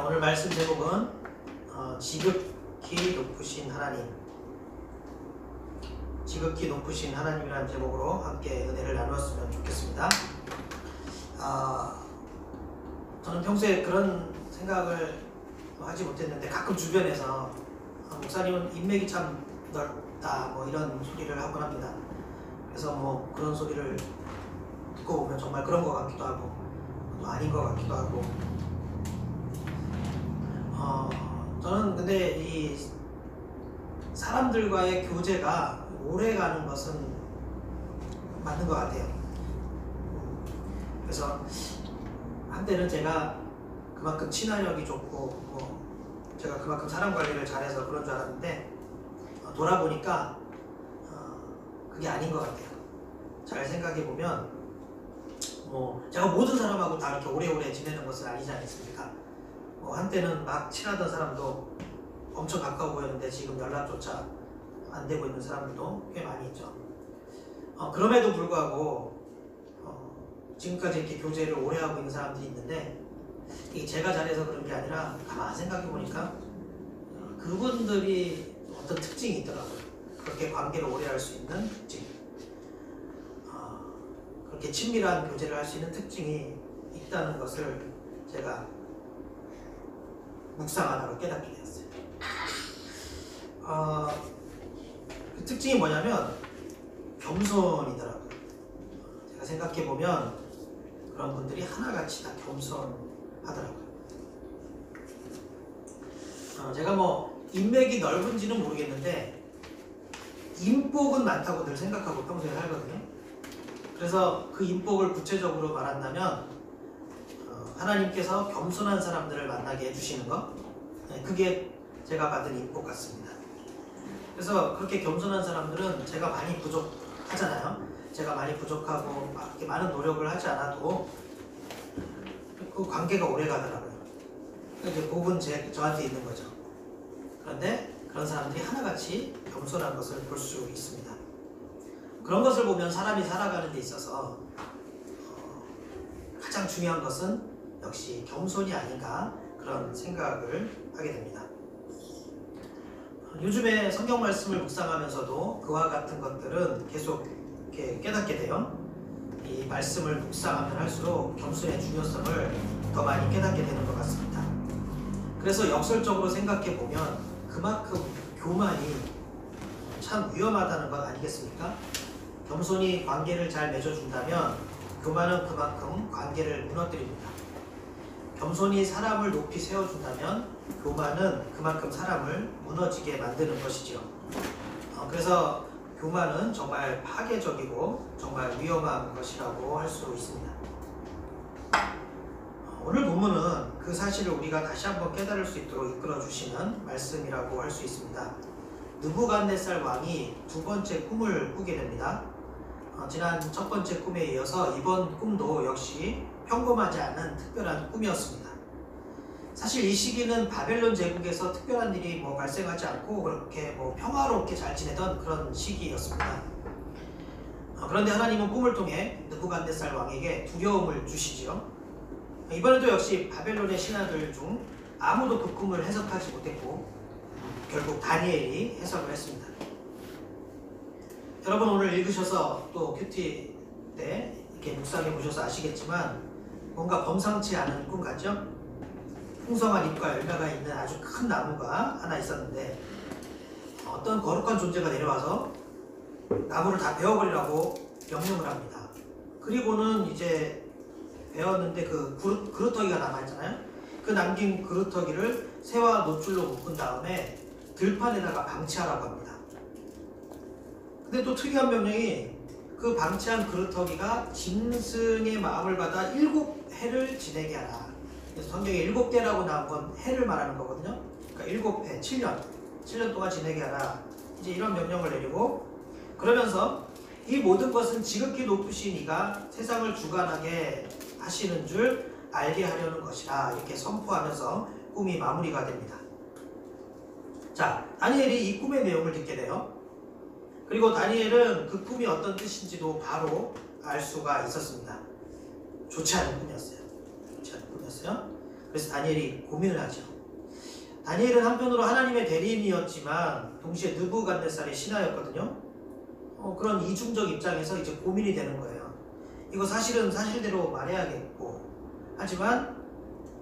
오늘 말씀 제목은 지극히 높으신 하나님, 지극히 높으신 하나님이라는 제목으로 함께 은혜를 나누었으면 좋겠습니다. 저는 평소에 그런 생각을 하지 못했는데 가끔 주변에서 목사님은 인맥이 참 넓다 뭐 이런 소리를 하곤 합니다. 그래서 뭐 그런 소리를 듣고 보면 정말 그런 것 같기도 하고 또 아닌 것 같기도 하고 저는 근데 이 사람들과의 교제가 오래 가는 것은 맞는 것 같아요. 그래서 한때는 제가 그만큼 친화력이 좋고 제가 그만큼 사람 관리를 잘해서 그런 줄 알았는데 돌아보니까 그게 아닌 것 같아요. 잘 생각해보면 제가 모든 사람하고 다 이렇게 오래오래 지내는 것은 아니지 않습니까? 한때는 막 친하던 사람도 엄청 가까워 보였는데 지금 연락조차 안 되고 있는 사람들도 꽤 많이 있죠. 그럼에도 불구하고 지금까지 이렇게 교제를 오래 하고 있는 사람들이 있는데 이게 제가 잘해서 그런 게 아니라 가만히 생각해 보니까 그분들이 어떤 특징이 있더라고요. 그렇게 관계를 오래 할 수 있는 특징, 그렇게 친밀한 교제를 할 수 있는 특징이 있다는 것을 제가 묵상하다가 깨닫게 되었어요. 그 특징이 뭐냐면 겸손이더라고요. 제가 생각해보면 그런 분들이 하나같이 다 겸손하더라고요. 제가 뭐 인맥이 넓은지는 모르겠는데 인복은 많다고 늘 생각하고 평소에 살거든요. 그래서 그 인복을 구체적으로 말한다면 하나님께서 겸손한 사람들을 만나게 해주시는 것, 그게 제가 받은 인복 같습니다. 그래서 그렇게 겸손한 사람들은 제가 많이 부족하잖아요. 제가 많이 부족하고 이렇게 많은 노력을 하지 않아도 그 관계가 오래 가더라고요. 이제 복은 저한테 있는 거죠. 그런데 그런 사람들이 하나같이 겸손한 것을 볼 수 있습니다. 그런 것을 보면 사람이 살아가는 데 있어서 가장 중요한 것은 역시 겸손이 아닌가 그런 생각을 하게 됩니다. 요즘에 성경 말씀을 묵상하면서도 그와 같은 것들은 계속 이렇게 깨닫게 돼요. 이 말씀을 묵상하면 할수록 겸손의 중요성을 더 많이 깨닫게 되는 것 같습니다. 그래서 역설적으로 생각해 보면 그만큼 교만이 참 위험하다는 것 아니겠습니까? 겸손이 관계를 잘 맺어준다면 교만은 그만큼 관계를 무너뜨립니다. 겸손이 사람을 높이 세워준다면 교만은 그만큼 사람을 무너지게 만드는 것이죠. 그래서 교만은 정말 파괴적이고 정말 위험한 것이라고 할 수 있습니다. 오늘 본문은 그 사실을 우리가 다시 한번 깨달을 수 있도록 이끌어주시는 말씀이라고 할 수 있습니다. 느부갓네살 왕이 두 번째 꿈을 꾸게 됩니다. 지난 첫 번째 꿈에 이어서 이번 꿈도 역시 평범하지 않은 특별한 꿈이었습니다. 사실 이 시기는 바벨론 제국에서 특별한 일이 발생하지 않고 그렇게 평화롭게 잘 지내던 그런 시기였습니다. 그런데 하나님은 꿈을 통해 느부갓네살 왕에게 두려움을 주시지요. 이번에도 역시 바벨론의 신하들 중 아무도 그 꿈을 해석하지 못했고 결국 다니엘이 해석을 했습니다. 여러분 오늘 읽으셔서 또 큐티 때 이렇게 묵상해 보셔서 아시겠지만 뭔가 범상치 않은 꿈 같죠? 풍성한 잎과 열매가 있는 아주 큰 나무가 하나 있었는데 어떤 거룩한 존재가 내려와서 나무를 다 베어버리라고 명령을 합니다. 그리고는 이제 베었는데 그 그루터기가 남아있잖아요. 그 남긴 그루터기를 새와 노줄로 묶은 다음에 들판에다가 방치하라고 합니다. 근데 또 특이한 명령이 그 방치한 그루터기가 짐승의 마음을 받아 7해를 지내게 하라. 그래서 성경에 7대라고 나온 건 해를 말하는 거거든요. 그러니까 7해, 7년 동안 지내게 하라. 이제 이런 명령을 내리고 그러면서 이 모든 것은 지극히 높으신 이가 세상을 주관하게 하시는 줄 알게 하려는 것이라 이렇게 선포하면서 꿈이 마무리가 됩니다. 자, 다니엘이 이 꿈의 내용을 듣게 돼요. 그리고 다니엘은 그 꿈이 어떤 뜻인지도 바로 알 수가 있었습니다. 좋지 않은 꿈이었어요. 그래서 다니엘이 고민을 하죠. 다니엘은 한편으로 하나님의 대리인이었지만 동시에 느부갓네살의 신하였거든요. 그런 이중적 입장에서 이제 고민이 되는 거예요. 이거 사실은 사실대로 말해야겠고, 하지만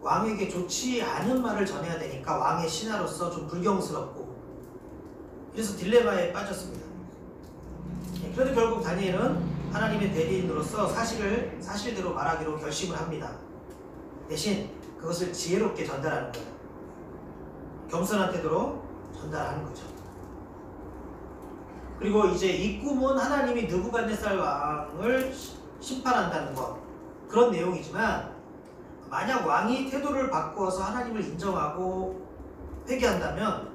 왕에게 좋지 않은 말을 전해야 되니까 왕의 신하로서 좀 불경스럽고, 그래서 딜레마에 빠졌습니다. 그래도 결국 다니엘은 하나님의 대리인으로서 사실을 사실대로 말하기로 결심을 합니다. 대신 그것을 지혜롭게 전달하는 거예요. 겸손한 태도로 전달하는 거죠. 그리고 이제 이 꿈은 하나님이 느부갓네살 왕을 심판한다는 것, 그런 내용이지만, 만약 왕이 태도를 바꾸어서 하나님을 인정하고 회개한다면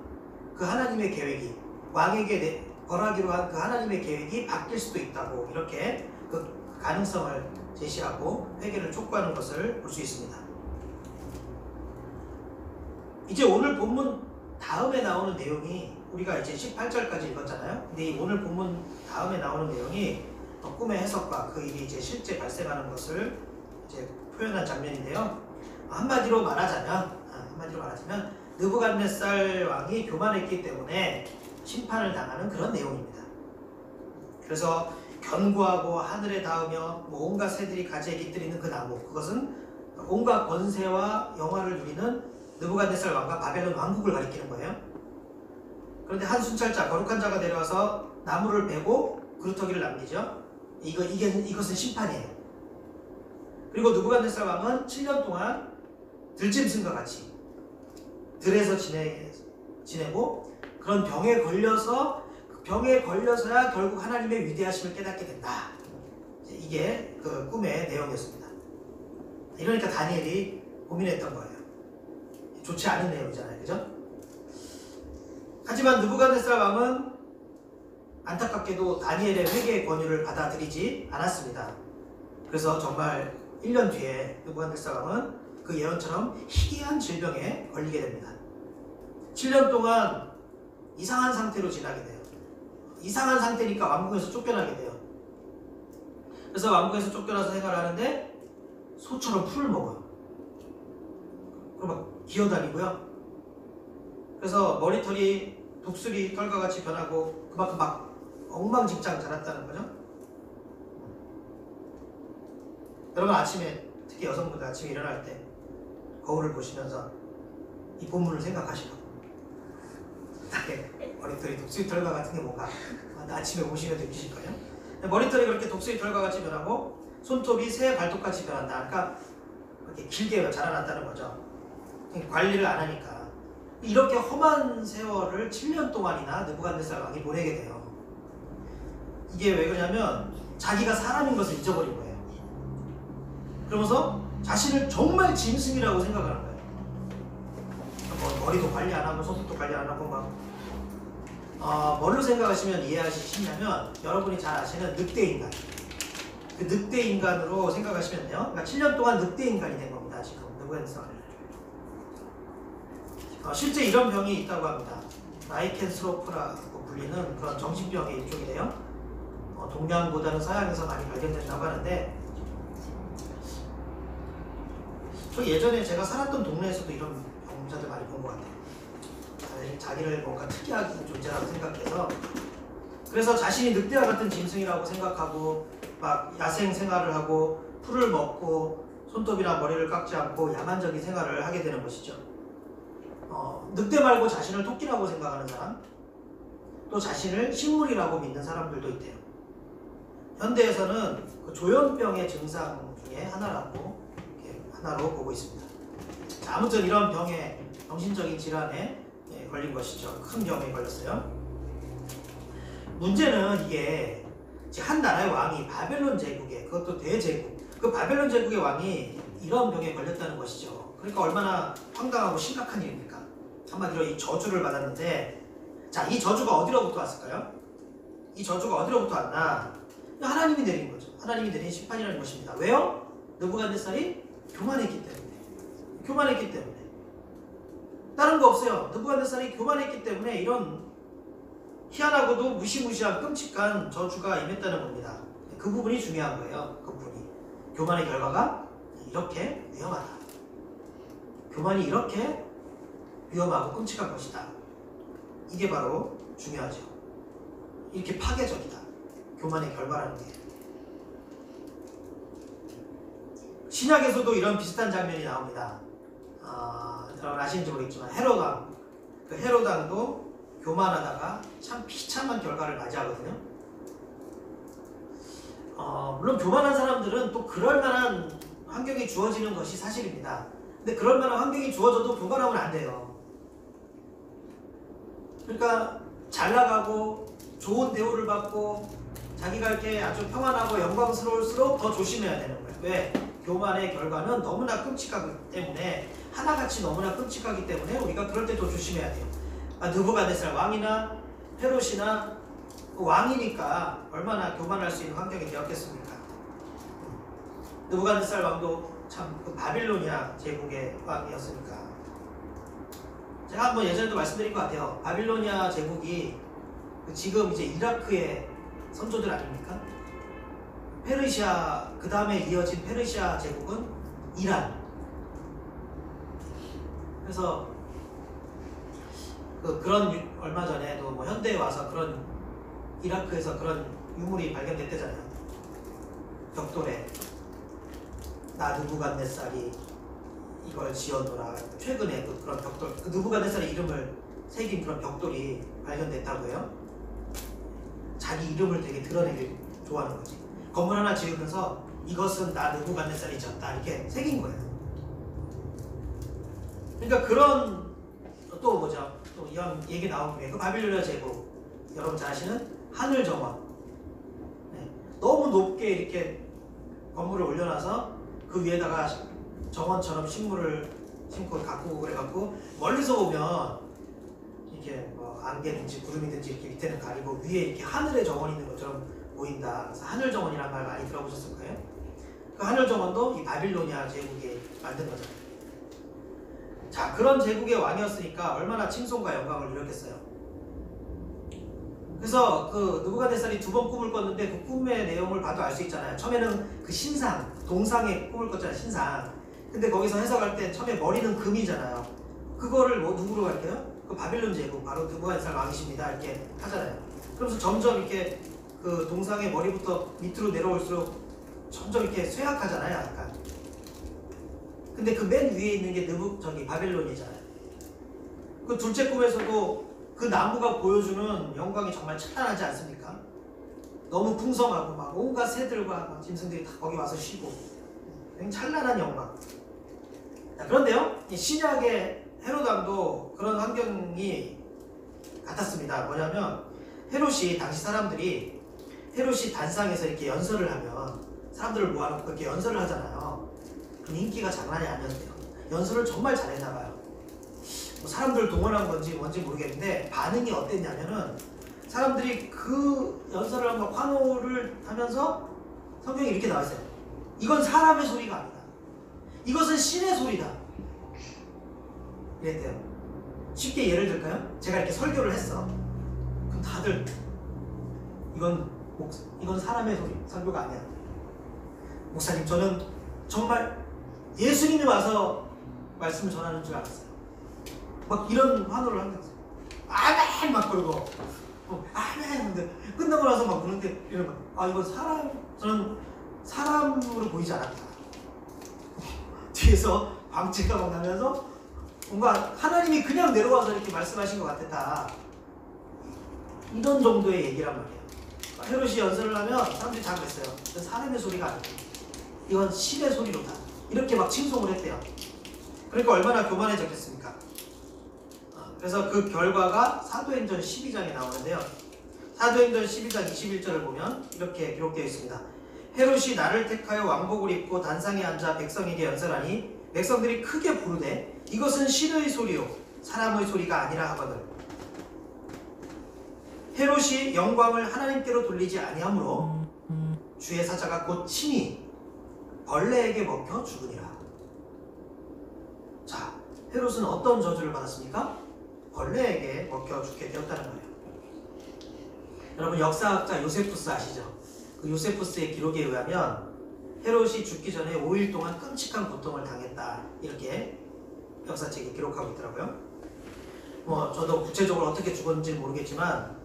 그 하나님의 계획이, 왕에게 벌하기로 한 그 하나님의 계획이 바뀔 수도 있다고, 이렇게 그 가능성을 제시하고 회개를 촉구하는 것을 볼 수 있습니다. 이제 오늘 본문 다음에 나오는 내용이, 우리가 이제 18절까지 읽었잖아요. 근데 이 오늘 본문 다음에 나오는 내용이 꿈의 해석과 그 일이 이제 실제 발생하는 것을 이제 표현한 장면인데요. 한마디로 말하자면 느부갓네살 왕이 교만했기 때문에 심판을 당하는 그런 내용입니다. 그래서 견고하고 하늘에 닿으며 온갖 새들이 가지에 깃들이는 그 나무, 그것은 온갖 권세와 영화를 누리는 느부갓네살 왕과 바벨론 왕국을 가리키는 거예요. 그런데 한 순찰자, 거룩한 자가 내려와서 나무를 베고 그루터기를 남기죠. 이것은 심판이에요. 그리고 느부갓네살 왕은 7년 동안 들짐승과 같이 들에서 지내고, 그런 병에 걸려서야 결국 하나님의 위대하심을 깨닫게 된다. 이게 그 꿈의 내용이었습니다. 이러니까 다니엘이 고민했던 거예요. 좋지 않은 내용이잖아요, 그죠? 하지만 느부갓네살 왕은 안타깝게도 다니엘의 회개의 권유를 받아들이지 않았습니다. 그래서 정말 1년 뒤에 느부갓네살 왕은 그 예언처럼 희귀한 질병에 걸리게 됩니다. 7년 동안 이상한 상태로 지나게 돼요. 이상한 상태니까 왕궁에서 쫓겨나게 돼요. 그래서 왕궁에서 쫓겨나서 생활하는데 소처럼 풀을 먹어요. 그리고 막 기어다니고요. 그래서 머리털이 독수리 털과 같이 변하고 그만큼 막 엉망진창 자랐다는 거죠. 여러분 아침에, 특히 여성분들 아침에 일어날 때 거울을 보시면서 이 본문을 생각하시라고. 머리털이 독수리 털과 같은 게 뭔가 아침에 보시면 느끼실 거예요. 머리털이 그렇게 독수리 털과 같이 변하고 손톱이 새 발톱같이 변한다. 그러니까 이렇게 길게 자라났다는 거죠. 관리를 안 하니까. 이렇게 험한 세월을 7년 동안이나 느부갓네살 왕이 보내게 돼요. 이게 왜 그러냐면 자기가 사람인 것을 잊어버린 거예요. 그러면서 자신을 정말 짐승이라고 생각하는 거예요. 머리도 관리 안 하고 손톱도 관리 안 하고 뭘로 생각하시면 이해하시기 쉽냐면, 여러분이 잘 아시는 늑대인간, 그 늑대인간으로 생각하시면 돼요. 그러니까 7년 동안 늑대인간이 된 겁니다. 지금 느부갓네살. 실제 이런 병이 있다고 합니다. 라이켄스로프라고 불리는 그런 정신병의 일종이래요. 동양보다는 서양에서 많이 발견된다고 하는데, 저 예전에 제가 살았던 동네에서도 이런 병자들 많이 본 것 같아요. 자기를 뭔가 특이한 존재라고 생각해서, 그래서 자신이 늑대와 같은 짐승이라고 생각하고 막 야생 생활을 하고 풀을 먹고 손톱이나 머리를 깎지 않고 야만적인 생활을 하게 되는 것이죠. 늑대 말고 자신을 토끼라고 생각하는 사람, 또 자신을 식물이라고 믿는 사람들도 있대요. 현대에서는 그 조현병의 증상 중에 하나로 보고 있습니다. 자, 아무튼 이런 병에, 정신적인 질환에 걸린 것이죠. 큰 병에 걸렸어요. 문제는 이게 한 나라의 왕이, 바벨론 제국의, 그것도 대제국, 그 바벨론 제국의 왕이 이런 병에 걸렸다는 것이죠. 그러니까 얼마나 황당하고 심각한 일입니까? 한마디로 이 저주를 받았는데, 자, 이 저주가 어디로부터 왔을까요? 이 저주가 어디로부터 왔나? 하나님이 내린 거죠. 하나님이 내린 심판이라는 것입니다. 왜요? 느부갓네살이 교만했기 때문에. 다른 거 없어요. 느부갓네살이 교만했기 때문에 이런 희한하고도 무시무시한 끔찍한 저주가 임했다는 겁니다. 그 부분이 중요한 거예요. 그 부분이. 교만의 결과가 이렇게 위험하다. 교만이 이렇게 위험하고 끔찍한 것이다. 이게 바로 중요하죠. 이렇게 파괴적이다. 교만의 결과라는 게. 신약에서도 이런 비슷한 장면이 나옵니다. 여러분 아시는지 모르겠지만 헤롯 왕도 교만하다가 참 비참한 결과를 맞이하거든요. 물론 교만한 사람들은 또 그럴 만한 환경이 주어지는 것이 사실입니다. 근데 그럴 만한 환경이 주어져도 교만하면 안 돼요. 그러니까 잘 나가고 좋은 대우를 받고 자기가 이렇게 아주 평안하고 영광스러울수록 더 조심해야 되는 거예요. 왜? 교만의 결과는 너무나 끔찍하기 때문에, 하나같이 너무나 끔찍하기 때문에 우리가 그럴 때 더 조심해야 돼요. 느부갓네살 왕이나 헤롯이나 왕이니까 얼마나 교만할 수 있는 환경이 되었겠습니까? 느부갓네살 왕도 참 바빌로니아 제국의 왕이었으니까. 제가 한번 예전에도 말씀드린 것 같아요. 바빌로니아 제국이 지금 이제 이라크의 선조들 아닙니까? 페르시아, 그 다음에 이어진 페르시아 제국은 이란. 그래서 그런 얼마 전에도 뭐 현대에 와서 그런 이라크에서 그런 유물이 발견됐대잖아요. 벽돌에 나 느부갓네살이 이걸 지어놓으라. 최근에 그런 벽돌, 느부갓네살의 이름을 새긴 그런 벽돌이 발견됐다고 해요. 자기 이름을 되게 드러내길 좋아하는 거지. 건물 하나 지으면서 이것은 나 느부갓네살이 지었다 이렇게 새긴 거예요. 그러니까 그런 또 뭐죠? 또 이런 얘기 나온 김에 그 바빌로니아 제국, 여러분 잘 아시는 하늘 정원. 네. 너무 높게 이렇게 건물을 올려놔서 그 위에다가 정원처럼 식물을 심고 가꾸고 그래갖고 멀리서 보면 이렇게 뭐 안개든지 구름이든지 이렇게 밑에는 가리고 위에 이렇게 하늘의 정원이 있는 것처럼 보인다. 그래서 하늘 정원이라는 말 많이 들어보셨을 거예요. 그 하늘 정원도 이 바빌로니아 제국이 만든 거죠. 자, 그런 제국의 왕이었으니까 얼마나 칭송과 영광을 누렸겠어요. 그래서 그 느부갓네살이 2번 꿈을 꿨는데 그 꿈의 내용을 봐도 알 수 있잖아요. 처음에는 그 신상, 동상의 꿈을 꿨잖아요. 신상. 근데 거기서 해석할 때 처음에 머리는 금이잖아요. 그거를 뭐 누구로 갈게요? 그 바빌론 제국, 바로 느부갓네살 왕이십니다. 이렇게 하잖아요. 그러면서 점점 이렇게 그 동상의 머리부터 밑으로 내려올수록 점점 이렇게 쇠약하잖아요. 약간. 근데 그 맨 위에 있는 게 바빌론이잖아요. 그 둘째 꿈에서도 그 나무가 보여주는 영광이 정말 찬란하지 않습니까? 너무 풍성하고 막 온갖 새들과 막 짐승들이 다 거기 와서 쉬고 굉장히 찬란한 영광. 자, 그런데요, 이 신약의 헤롯 왕도 그런 환경이 같았습니다. 뭐냐면 헤롯이 당시 사람들이 헤롯이 단상에서 이렇게 연설을 하면 사람들을 모아놓고 이렇게 연설을 하잖아요. 그 인기가 장난이 아니었대요. 연설을 정말 잘했나 봐요. 뭐 사람들을 동원한 건지 뭔지 모르겠는데 반응이 어땠냐면은 사람들이 그 연설을 한번 환호를 하면서 성경에 이렇게 나와 있어요. 이건 사람의 소리가 아니다. 이것은 신의 소리다. 이랬대요. 쉽게 예를 들까요? 제가 이렇게 설교를 했어. 그럼 다들 이건 사람의 소리, 설교가 아니야. 목사님, 저는 정말 예수님이 와서 말씀을 전하는 줄 알았어요. 막 이런 환호를 한다고. 아멘! 막 그러고 아멘! 근데 끝나고 나서 막 그러는데 이런 거. 이건 저는 사람으로 보이지 않았다. 뒤에서 광채가 막 나면서 뭔가 하나님이 그냥 내려와서 이렇게 말씀하신 것 같았다. 이런 정도의 얘기란 말이에요. 헤롯이 연설을 하면 사람들이 다 그랬어요. 이건 사람의 소리가 아니고 이건 신의 소리로다. 이렇게 막 칭송을 했대요. 그러니까 얼마나 교만해졌겠습니까? 그래서 그 결과가 사도행전 12장에 나오는데요. 사도행전 12장 21절을 보면 이렇게 기록되어 있습니다. 헤롯이 나를 택하여 왕복을 입고 단상에 앉아 백성에게 연설하니 백성들이 크게 부르되 이것은 신의 소리요 사람의 소리가 아니라 하거늘. 헤롯이 영광을 하나님께로 돌리지 아니하므로 주의 사자가 곧 친히 벌레에게 먹혀 죽으니라. 자, 헤롯은 어떤 저주를 받았습니까? 벌레에게 먹혀 죽게 되었다는 거예요. 여러분 역사학자 요세푸스 아시죠? 그 요세푸스의 기록에 의하면 헤롯이 죽기 전에 5일 동안 끔찍한 고통을 당했다. 이렇게 역사책에 기록하고 있더라고요. 뭐 저도 구체적으로 어떻게 죽었는지는 모르겠지만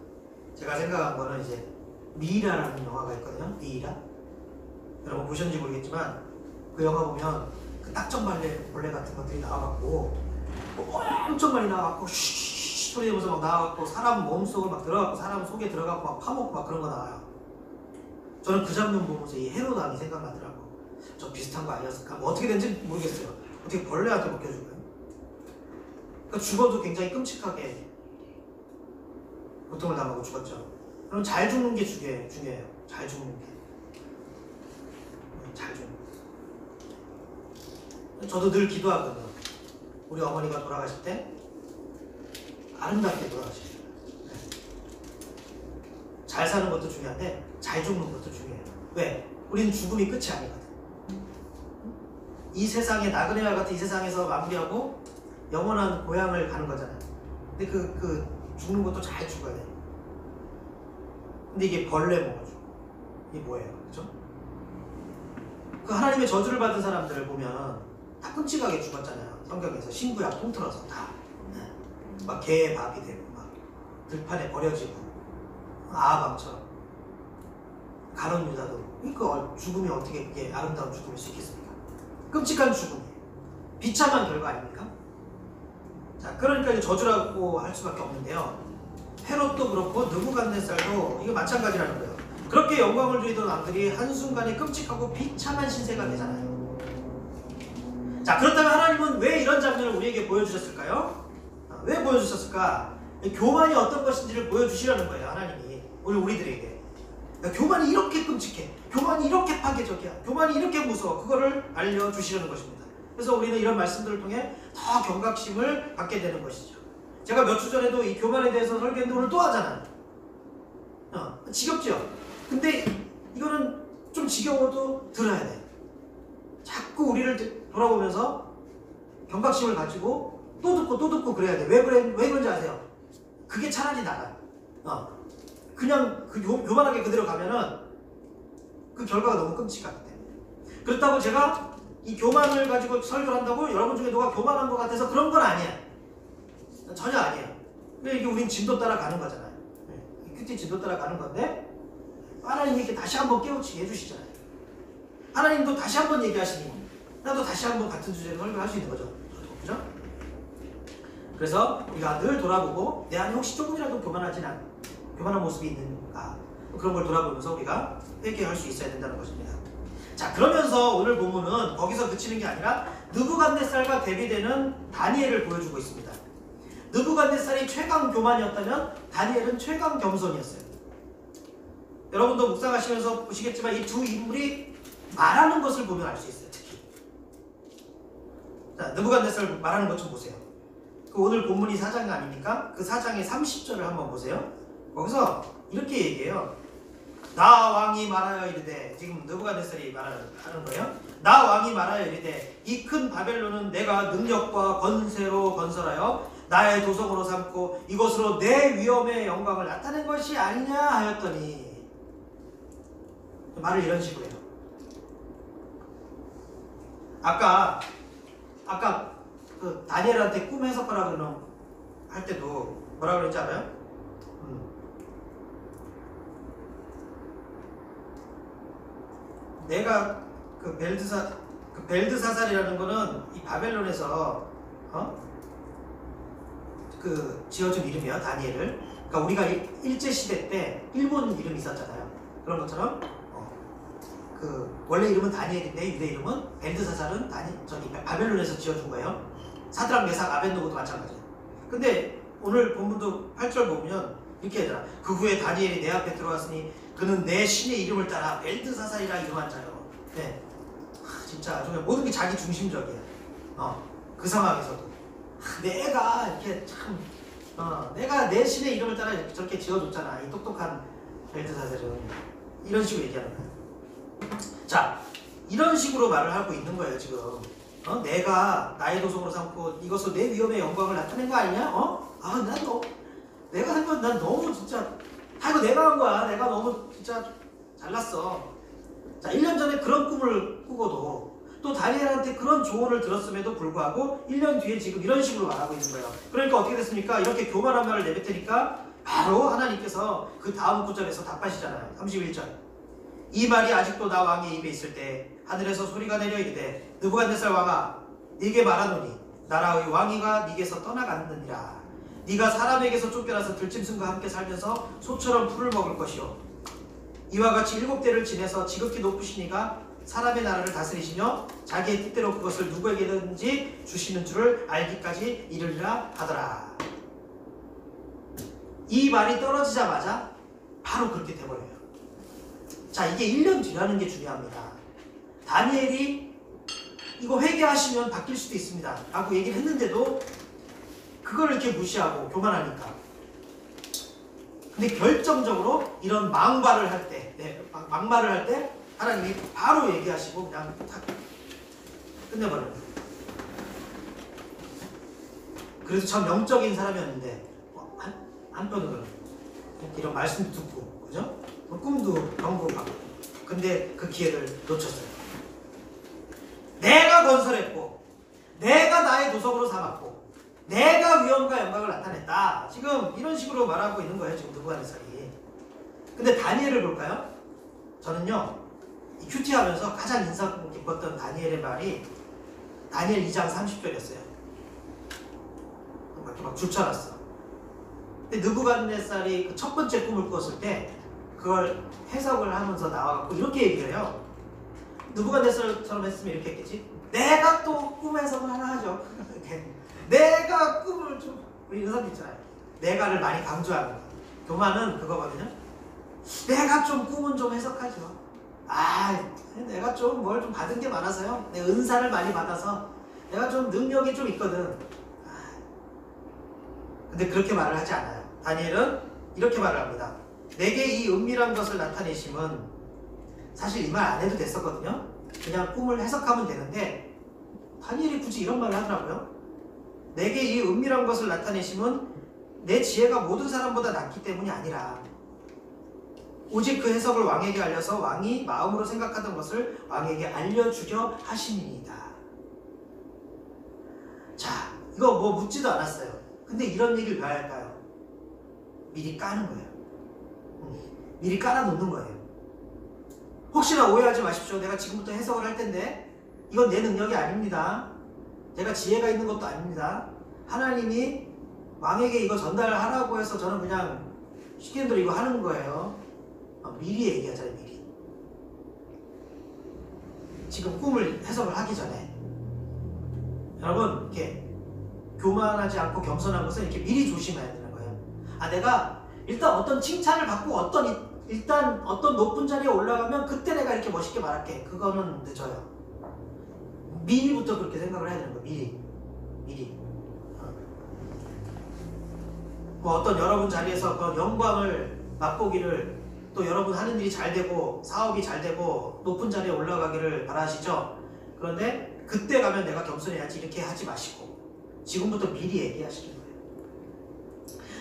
제가 생각한 거는 이제 미이라라는 영화가 있거든요. 미이라. 여러분 보셨는지 모르겠지만 그 영화 보면 그 딱정벌레 같은 것들이 나와갖고 뭐 엄청 많이 나와갖고 쉬쉬 소리 내면서 막 나와갖고 사람 몸속을 막 들어가고 사람 속에 들어가고 막 파먹고 막 그런 거 나와요. 저는 그 장면 보면서 이 헤로당이 생각나더라고. 저 비슷한 거 아니었을까? 뭐 어떻게 된지 모르겠어요. 어떻게 벌레한테 먹혀준 거예요? 그러니까 죽어도 굉장히 끔찍하게 고통을 당하고 죽었죠. 그럼 잘 죽는 게 중요해요. 잘 죽는 게. 잘 죽는 게. 저도 늘 기도하거든요. 우리 어머니가 돌아가실 때 아름답게 돌아가시죠. 네. 잘 사는 것도 중요한데 잘 죽는 것도 중요해요. 왜? 우리는 죽음이 끝이 아니거든. 이 세상에 나그네와 같은 이 세상에서 마무리하고 영원한 고향을 가는 거잖아요. 근데 그 죽는 것도 잘 죽어야 돼요. 근데 이게 벌레 먹어주고 이게 뭐예요? 그죠? 그 하나님의 저주를 받은 사람들을 보면 다 끔찍하게 죽었잖아요. 성경에서 신구약 통틀어서 다. 네. 막 개의 밥이 되고 막 들판에 버려지고 아합왕처럼 가론 유다도 그러니까 죽음이 어떻게 그게 아름다운 죽음일 수 있겠습니까? 끔찍한 죽음이에요. 비참한 결과 아닙니까? 자, 그러니까 이제 저주라고 할 수밖에 없는데요. 헤롯도 그렇고 느부갓네살도 이거 마찬가지라는 거예요. 그렇게 영광을 누리던 왕들이 한순간에 끔찍하고 비참한 신세가 되잖아요. 자, 그렇다면 하나님은 왜 이런 장면을 우리에게 보여주셨을까요? 왜 보여주셨을까? 교만이 어떤 것인지를 보여주시라는 거예요. 하나님이 오늘 우리들에게. 그러니까 교만이 이렇게 끔찍해, 교만이 이렇게 파괴적이야, 교만이 이렇게 무서워, 그거를 알려주시려는 것입니다. 그래서 우리는 이런 말씀들을 통해 더 경각심을 갖게 되는 것이죠. 제가 몇 주 전에도 이 교만에 대해서 설교했는데 오늘 또 하잖아요. 지겹죠? 근데 이거는 좀 지겨워도 들어야 돼. 자꾸 우리를 돌아보면서 경각심을 가지고 또 듣고 그래야 돼. 왜 그런지 아세요? 그게 차라리 나아요. 그냥 교만하게 그대로 가면은 그 결과가 너무 끔찍하기 때문에. 그렇다고 제가 이 교만을 가지고 설교를 한다고 여러분 중에 누가 교만한 것 같아서 그런 건 아니에요. 전혀 아니에요. 근데 이게 우린 진도 따라 가는 거잖아요. 큐티 진도 따라 가는 건데 하나님이 이렇게 다시 한번 깨우치게 해주시잖아요. 하나님도 다시 한번 얘기하시니 나도 다시 한번 같은 주제로 설교할 수 있는 거죠. 그죠? 그래서 우리가 늘 돌아보고 내 안에 혹시 조금이라도 교만한 모습이 있는가, 그런 걸 돌아보면서 우리가 회개할 수 있어야 된다는 것입니다. 자, 그러면서 오늘 본문은 거기서 그치는 게 아니라 느부갓네살과 대비되는 다니엘을 보여주고 있습니다. 느부갓네살이 최강 교만이었다면 다니엘은 최강 겸손이었어요. 여러분도 묵상하시면서 보시겠지만 이 두 인물이 말하는 것을 보면 알 수 있어요. 특히 자, 느부갓네살 말하는 것 좀 보세요. 그 오늘 본문이 4장 아닙니까? 그 4장의 30절을 한번 보세요. 거기서 이렇게 얘기해요. 나 왕이 말하여 이르되, 지금 느부갓네살이 말하는 거예요. 나 왕이 말하여 이르되 이 큰 바벨론은 내가 능력과 권세로 건설하여 나의 도성으로 삼고 이것으로 내 위엄의 영광을 나타낸 것이 아니냐 하였더니, 말을 이런 식으로 해요. 아까 그 다니엘한테 꿈 해석하라 그러는 할 때도 뭐라 그랬지 알아요? 내가 그 벨드사살이라는 거는 이 바벨론에서 그 지어준 이름이에요. 다니엘을. 그러니까 우리가 일제 시대 때 일본 이름이 있었잖아요. 그런 것처럼 그 원래 이름은 다니엘인데 유대 이름은 벨드사살은 바벨론에서 지어준 거예요. 사드락 메삭 아벤노고도 마찬가지예요. 근데 오늘 본문도 8절 보면 이렇게 하잖아. 그 후에 다니엘이 내 앞에 들어왔으니 그는 내 신의 이름을 따라 벨드사살이라 이름한 자요. 네. 진짜 아주 모든 게 자기 중심적이에요. 그 상황에서도 내가 이렇게 참 내가 내 신의 이름을 따라 이렇게 저렇게 지어줬잖아. 이 똑똑한 벨드사살은 이런 식으로 얘기하는 거예요. 자, 이런 식으로 말을 하고 있는 거예요 지금. 내가 나의 도성으로 삼고 이것으로 내 위엄의 영광을 나타낸 거 아니냐? 내가 생각 난 너무 진짜 다 이거 내가 한 거야. 내가 너무 진짜 잘났어. 자, 1년 전에 그런 꿈을 꾸고도 또 다니엘한테 그런 조언을 들었음에도 불구하고 1년 뒤에 지금 이런 식으로 말하고 있는 거예요. 그러니까 어떻게 됐습니까? 이렇게 교만한 말을 내뱉으니까 바로 하나님께서 그 다음 구절에서 답하시잖아요. 31절. 이 말이 아직도 나 왕의 입에 있을 때 하늘에서 소리가 내려 이르되 느부갓네살 왕아 네게 말하노니 나라의 왕위가 네게서 떠나갔느니라. 네가 사람에게서 쫓겨나서 들짐승과 함께 살면서 소처럼 풀을 먹을 것이요 이와 같이 7대를 지내서 지극히 높으신 이가 사람의 나라를 다스리시며 자기의 뜻대로 그것을 누구에게든지 주시는 줄을 알기까지 이르리라 하더라. 이 말이 떨어지자마자 바로 그렇게 돼버려요. 자, 이게 1년 뒤라는 게 중요합니다. 다니엘이 이거 회개하시면 바뀔 수도 있습니다 라고 얘기를 했는데도 그걸 이렇게 무시하고 교만하니까. 근데 결정적으로 이런 막말을 할 때, 막말을 할 때 하나님이 바로 얘기하시고 그냥 탁 끝내버려요. 그래서 참 영적인 사람이었는데 한편으로는 이런 말씀도 듣고, 그죠? 꿈도 경고하고. 근데 그 기회를 놓쳤어요. 내가 건설했고, 내가 나의 도석으로 삼았고, 내가 위엄과 영광을 나타냈다. 지금 이런 식으로 말하고 있는 거예요. 지금 느부갓네살이. 근데 다니엘을 볼까요? 저는요, 이 큐티하면서 가장 인상 깊었던 다니엘의 말이 다니엘 2장 30절이었어요. 이렇게 막 줄쳐놨어. 근데 느부갓네살이 그 첫 번째 꿈을 꾸었을 때 그걸 해석을 하면서 나와갖고 이렇게 얘기를 해요. 느부갓네살처럼 했으면 이렇게 했겠지. 내가 또 꿈 해석을 하나 하죠. 내가 꿈을 좀, 우리 이런 사람 있잖아요. 내가를 많이 강조하는 거. 교만은 그거거든요. 내가 좀 꿈은 좀 해석하죠. 내가 좀 뭘 좀 받은 게 많아서요. 내 은사를 많이 받아서 내가 좀 능력이 좀 있거든. 근데 그렇게 말을 하지 않아요. 다니엘은 이렇게 말을 합니다. 내게 이 은밀한 것을 나타내심은, 사실 이 말 안 해도 됐었거든요. 그냥 꿈을 해석하면 되는데 다니엘이 굳이 이런 말을 하더라고요. 내게 이 은밀한 것을 나타내심은 내 지혜가 모든 사람보다 낫기 때문이 아니라 오직 그 해석을 왕에게 알려서 왕이 마음으로 생각하던 것을 왕에게 알려주려 하심이니이다. 자, 이거 뭐 묻지도 않았어요. 근데 이런 얘기를 왜 할까요? 미리 까는 거예요. 미리 깔아놓는 거예요. 혹시나 오해하지 마십시오. 내가 지금부터 해석을 할 텐데 이건 내 능력이 아닙니다. 제가 지혜가 있는 것도 아닙니다. 하나님이 왕에게 이거 전달을 하라고 해서 저는 그냥 시키는 대로 이거 하는 거예요. 미리 얘기하잖아요. 미리. 지금 꿈을 해석을 하기 전에 여러분, 이렇게 교만하지 않고 겸손한 것은 이렇게 미리 조심해야 되는 거예요. 내가 일단 어떤 칭찬을 받고 일단 어떤 높은 자리에 올라가면 그때 내가 이렇게 멋있게 말할게. 그거는 늦어요. 미리부터 그렇게 생각을 해야 되는 거예요. 미리. 뭐 어떤 여러분 자리에서 그 영광을 맛보기를, 또 여러분 하는 일이 잘 되고 사업이 잘 되고 높은 자리에 올라가기를 바라시죠? 그런데 그때 가면 내가 겸손해야지 이렇게 하지 마시고 지금부터 미리 얘기하시는 거예요.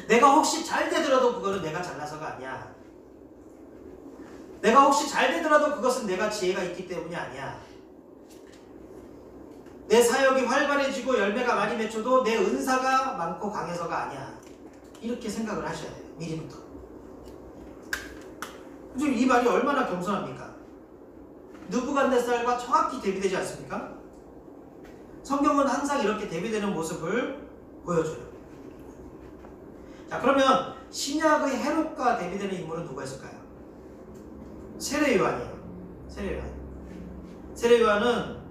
내가 혹시 잘 되더라도 그거는 내가 잘나서가 아니야. 내가 혹시 잘 되더라도 그것은 내가 지혜가 있기 때문이 아니야. 내 사역이 활발해지고 열매가 많이 맺혀도 내 은사가 많고 강해서가 아니야. 이렇게 생각을 하셔야 돼요. 미리부터. 지금 이 말이 얼마나 겸손합니까? 느부갓네살과 정확히 대비되지 않습니까? 성경은 항상 이렇게 대비되는 모습을 보여줘요. 자, 그러면 신약의 헤롯과 대비되는 인물은 누가 있을까요? 세례요한이에요. 세례요한은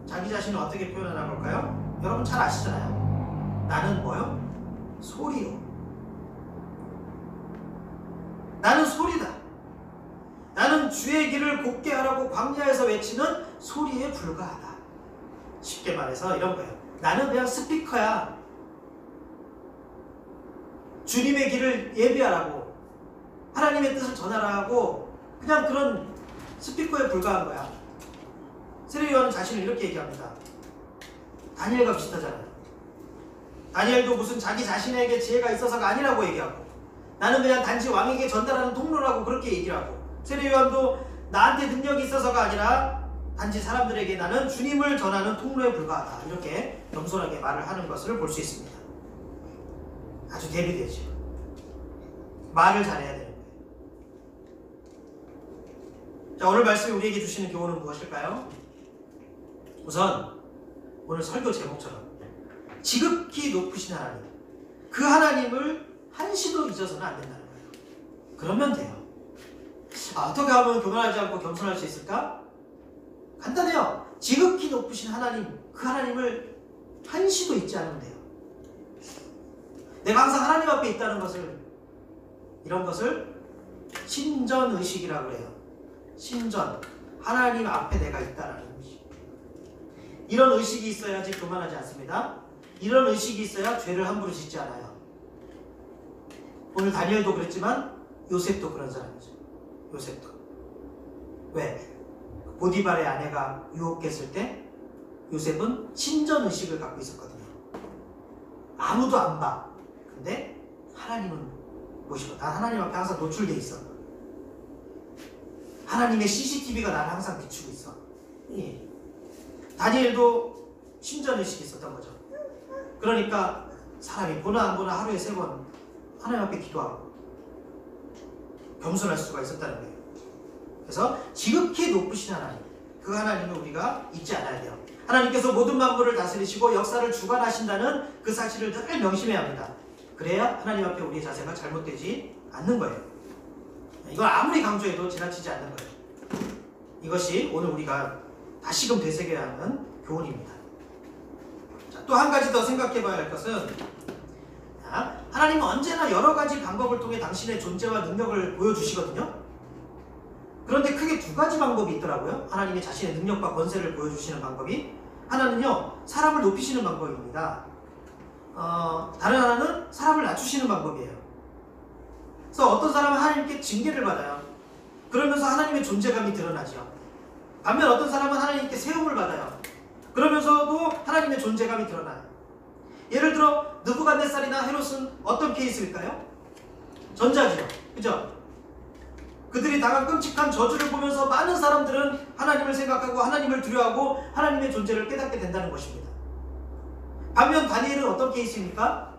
자기 자신을 어떻게 표현하나 볼까요? 여러분 잘 아시잖아요. 나는 뭐요? 소리요. 나는 소리다. 나는 주의 길을 곱게 하라고 광야에서 외치는 소리에 불과하다. 쉽게 말해서 이런 거예요. 나는 그냥 스피커야. 주님의 길을 예비하라고, 하나님의 뜻을 전하라고, 그냥 그런 스피커에 불과한 거야. 세례요한은 자신을 이렇게 얘기합니다. 다니엘과 비슷하잖아요. 다니엘도 무슨 자기 자신에게 지혜가 있어서가 아니라고 얘기하고, 나는 그냥 단지 왕에게 전달하는 통로라고 그렇게 얘기를 하고, 세례요한도 나한테 능력이 있어서가 아니라 단지 사람들에게 나는 주님을 전하는 통로에 불과하다. 이렇게 겸손하게 말을 하는 것을 볼 수 있습니다. 아주 대비되죠. 말을 잘해야 되는 거예요. 자, 오늘 말씀이 우리에게 주시는 교훈은 무엇일까요? 우선 오늘 설교 제목처럼 지극히 높으신 하나님, 그 하나님을 한시도 잊어서는 안 된다는 거예요. 그러면 돼요. 어떻게 하면 교만하지 않고 겸손할 수 있을까? 간단해요. 지극히 높으신 하나님, 그 하나님을 한시도 잊지 않으면 돼요. 내가 항상 하나님 앞에 있다는 것을, 이런 것을 신전의식이라고 해요. 신전, 하나님 앞에 내가 있다라는 의식. 이런 의식이 있어야지 교만하지 않습니다. 이런 의식이 있어야 죄를 함부로 짓지 않아요. 오늘 다니엘도 그랬지만 요셉도 그런 사람이죠. 요셉도. 왜? 보디발의 아내가 유혹했을 때 요셉은 신전의식을 갖고 있었거든요. 아무도 안 봐. 근데 하나님은 보시고, 난 하나님 앞에 항상 노출돼 있어. 하나님의 CCTV가 나를 항상 비추고 있어. 예. 다니엘도 신전의식이 있었던 거죠. 그러니까 사람이 보나 안 보나 하루에 3번 하나님 앞에 기도하고 겸손할 수가 있었다는 거예요. 그래서 지극히 높으신 하나님, 그 하나님을 우리가 잊지 않아야 돼요. 하나님께서 모든 만물을 다스리시고 역사를 주관하신다는 그 사실을 늘 명심해야 합니다. 그래야 하나님 앞에 우리의 자세가 잘못되지 않는 거예요. 이걸 아무리 강조해도 지나치지 않는 거예요. 이것이 오늘 우리가 다시금 되새겨야 하는 교훈입니다. 또 한 가지 더 생각해 봐야 할 것은, 하나님은 언제나 여러 가지 방법을 통해 당신의 존재와 능력을 보여주시거든요. 그런데 크게 2가지 방법이 있더라고요. 하나님의 자신의 능력과 권세를 보여주시는 방법이. 하나는요, 사람을 높이시는 방법입니다. 다른 하나는 사람을 낮추시는 방법이에요. 그래서 어떤 사람은 하나님께 징계를 받아요. 그러면서 하나님의 존재감이 드러나죠. 반면 어떤 사람은 하나님께 세움을 받아요. 그러면서도 하나님의 존재감이 드러나요. 예를 들어 느부갓네살이나 헤롯은 어떤 케이스일까요? 전자지요. 그죠? 그들이 당한 끔찍한 저주를 보면서 많은 사람들은 하나님을 생각하고 하나님을 두려워하고 하나님의 존재를 깨닫게 된다는 것입니다. 반면 다니엘은 어떤 케이스입니까?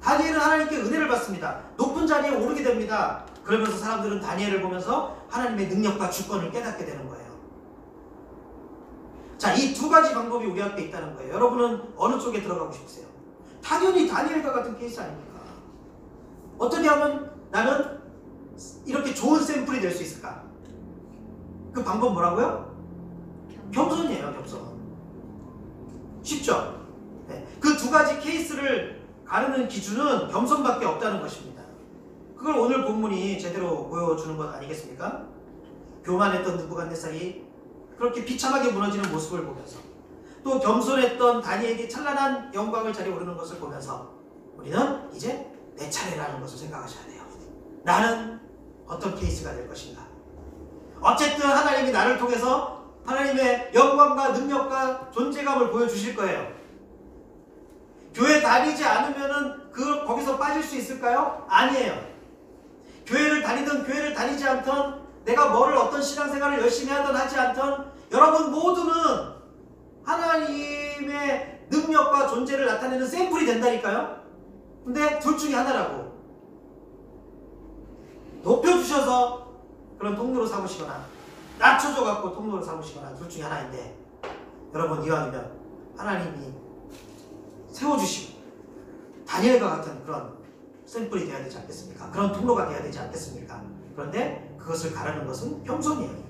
다니엘은 하나님께 은혜를 받습니다. 높은 자리에 오르게 됩니다. 그러면서 사람들은 다니엘을 보면서 하나님의 능력과 주권을 깨닫게 되는 거예요. 자, 이 2가지 방법이 우리 앞에 있다는 거예요. 여러분은 어느 쪽에 들어가고 싶으세요? 당연히 다니엘과 같은 케이스 아닙니까? 어떻게 하면 나는 이렇게 좋은 샘플이 될 수 있을까? 그 방법 뭐라고요? 겸손이에요, 겸손. 쉽죠? 네. 그 2가지 케이스를 가르는 기준은 겸손밖에 없다는 것입니다. 그걸 오늘 본문이 제대로 보여주는 것 아니겠습니까? 교만했던 느부갓네살이 그렇게 비참하게 무너지는 모습을 보면서, 또 겸손했던 다니엘이 찬란한 영광을 자리에 오르는 것을 보면서 우리는 이제 내 차례라는 것을 생각하셔야 돼요. 나는 어떤 케이스가 될 것인가? 어쨌든 하나님이 나를 통해서 하나님의 영광과 능력과 존재감을 보여주실 거예요. 교회 다니지 않으면은 거기서 빠질 수 있을까요? 아니에요. 교회를 다니든 교회를 다니지 않던, 내가 뭐를 어떤 신앙생활을 열심히 하든 하지 않던 여러분 모두는 하나님의 능력과 존재를 나타내는 샘플이 된다니까요. 근데 둘 중에 하나라고. 높여주셔서 그런 통로로 삼으시거나 낮춰줘 갖고 통로로 삼으시거나, 둘 중에 하나인데, 여러분 이왕이면 하나님이 세워주시고 다니엘과 같은 그런 샘플이 되어야 되지 않겠습니까? 그런 통로가 되어야 되지 않겠습니까? 그런데 그것을 가르는 것은 겸손이에요.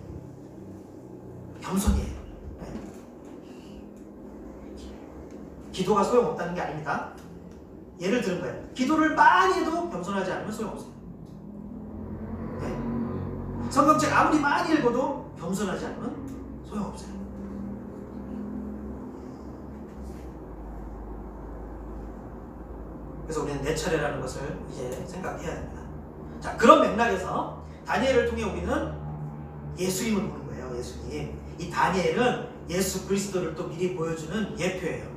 겸손이에요. 네. 기도가 소용없다는 게 아닙니다. 예를 들은 거예요. 기도를 많이 해도 겸손하지 않으면 소용없어요. 네. 성경책 아무리 많이 읽어도 겸손하지 않으면 소용없어요. 그래서 우리는 내 차례라는 것을 이제 생각해야 됩니다. 자, 그런 맥락에서 다니엘을 통해 우리는 예수님을 보는 거예요. 예수님. 이 다니엘은 예수 그리스도를 또 미리 보여주는 예표예요.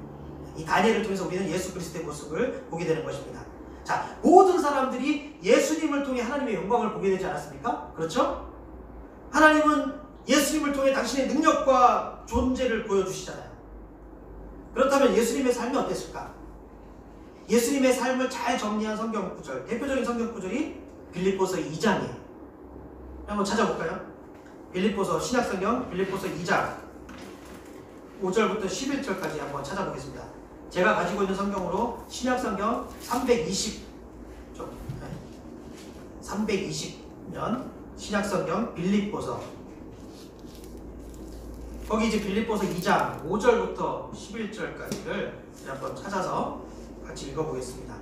이 다니엘을 통해서 우리는 예수 그리스도의 모습을 보게 되는 것입니다. 자, 모든 사람들이 예수님을 통해 하나님의 영광을 보게 되지 않았습니까? 그렇죠? 하나님은 예수님을 통해 당신의 능력과 존재를 보여주시잖아요. 그렇다면 예수님의 삶이 어땠을까? 예수님의 삶을 잘 정리한 성경 구절, 대표적인 성경 구절이 빌립보서 2장이에요. 한번 찾아볼까요? 빌립보서 신약성경 빌립보서 2장 5절부터 11절까지 한번 찾아보겠습니다. 제가 가지고 있는 성경으로 신약성경 320년 신약성경 빌립보서, 거기 이제 빌립보서 2장 5절부터 11절까지를 한번 찾아서 같이 읽어보겠습니다.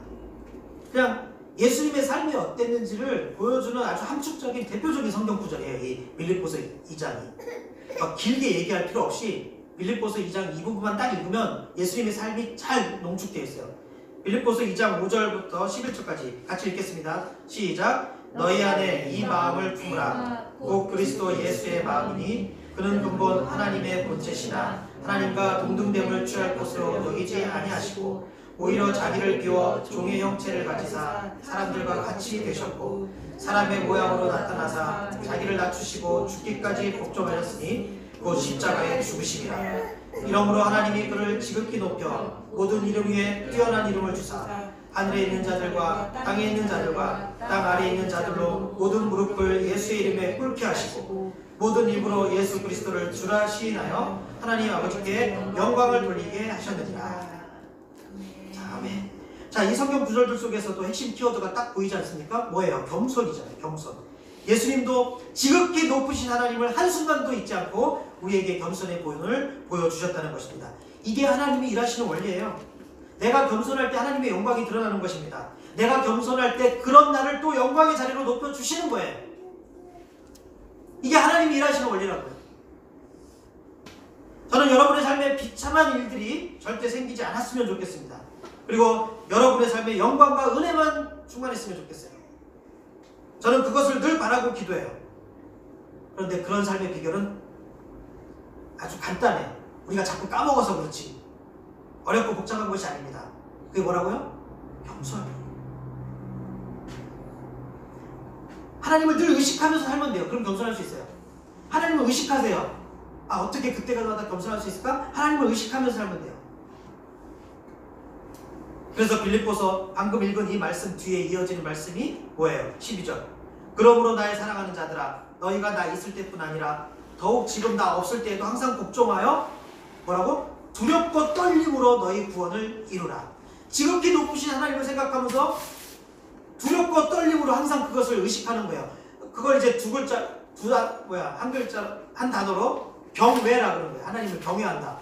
그냥 예수님의 삶이 어땠는지를 보여주는 아주 함축적인 대표적인 성경 구절이에요. 이 빌립보서 2장이. 막 길게 얘기할 필요 없이 빌립보서 2장 이 부분만 딱 읽으면 예수님의 삶이 잘 농축되어 있어요. 빌립보서 2장 5절부터 11절까지 같이 읽겠습니다. 시작. 너희 안에 이 마음을 품으라. 곧 그리스도 예수의 마음이니 그는 근본 하나님의 본체시나 하나님과 동등됨을 취할 것으로 여기지 아니하시고 오히려 자기를 비워 종의 형체를 가지사 사람들과 같이 되셨고 사람의 모양으로 나타나사 자기를 낮추시고 죽기까지 복종하셨으니 곧 십자가에 죽으심이라. 이러므로 하나님이 그를 지극히 높여 모든 이름 위에 뛰어난 이름을 주사 하늘에 있는 자들과 땅에 있는 자들과 땅 아래에 있는 자들로 모든 무릎을 예수의 이름에 꿇게 하시고 모든 입으로 예수 그리스도를 주라 시인하여 하나님 아버지께 영광을 돌리게 하셨느니라. 아멘. 자, 이 성경 구절들 속에서도 핵심 키워드가 딱 보이지 않습니까? 뭐예요? 겸손이잖아요. 겸손. 예수님도 지극히 높으신 하나님을 한순간도 잊지 않고 우리에게 겸손의 보응을 보여주셨다는 것입니다. 이게 하나님이 일하시는 원리예요. 내가 겸손할 때 하나님의 영광이 드러나는 것입니다. 내가 겸손할 때 그런 나를 또 영광의 자리로 높여주시는 거예요. 이게 하나님이 일하시는 원리라고요. 저는 여러분의 삶에 비참한 일들이 절대 생기지 않았으면 좋겠습니다. 그리고 여러분의 삶에 영광과 은혜만 충만했으면 좋겠어요. 저는 그것을 늘 바라고 기도해요. 그런데 그런 삶의 비결은 아주 간단해요. 우리가 자꾸 까먹어서 그렇지 어렵고 복잡한 것이 아닙니다. 그게 뭐라고요? 겸손. 하나님을 늘 의식하면서 살면 돼요. 그럼 겸손할 수 있어요. 하나님을 의식하세요. 아, 어떻게 그때가다 겸손할 수 있을까? 하나님을 의식하면서 살면 돼요. 그래서 빌립보서 방금 읽은 이 말씀 뒤에 이어지는 말씀이 뭐예요? 12절. 그러므로 나의 사랑하는 자들아, 너희가 나 있을 때뿐 아니라 더욱 지금 나 없을 때에도 항상 복종하여 뭐라고? 두렵고 떨림으로 너희 구원을 이루라. 지극히 높으신 하나님을 생각하면서 두렵고 떨림으로 항상 그것을 의식하는 거예요. 그걸 이제 한 글자, 한 단어로 경외라 그러는 거예요. 하나님을 경외한다.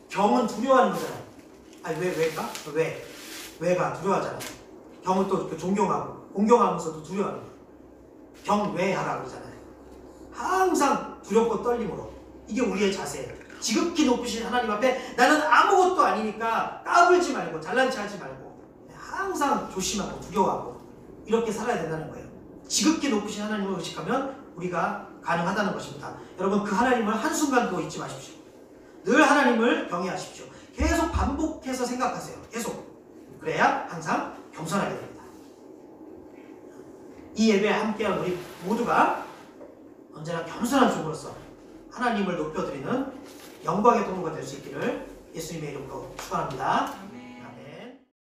경은 두려워하는 거잖아요. 아니, 왜일까? 왜가 두려워하잖아요. 경은 또 존경하고, 공경하면서도 두려워하는 거예요. 경외하라 그러잖아요. 항상 두렵고 떨림으로. 이게 우리의 자세예요. 지극히 높으신 하나님 앞에 나는 아무것도 아니니까 까불지 말고, 잘난 체 하지 말고, 항상 조심하고, 두려워하고, 이렇게 살아야 된다는 거예요. 지극히 높으신 하나님을 의식하면 우리가 가능하다는 것입니다. 여러분, 그 하나님을 한순간도 잊지 마십시오. 늘 하나님을 경외하십시오. 계속 반복해서 생각하세요. 계속. 그래야 항상 겸손하게 됩니다. 이 예배에 함께한 우리 모두가 언제나 겸손한 종으로서 하나님을 높여드리는 영광의 도구가 될 수 있기를 예수님의 이름으로 축원합니다.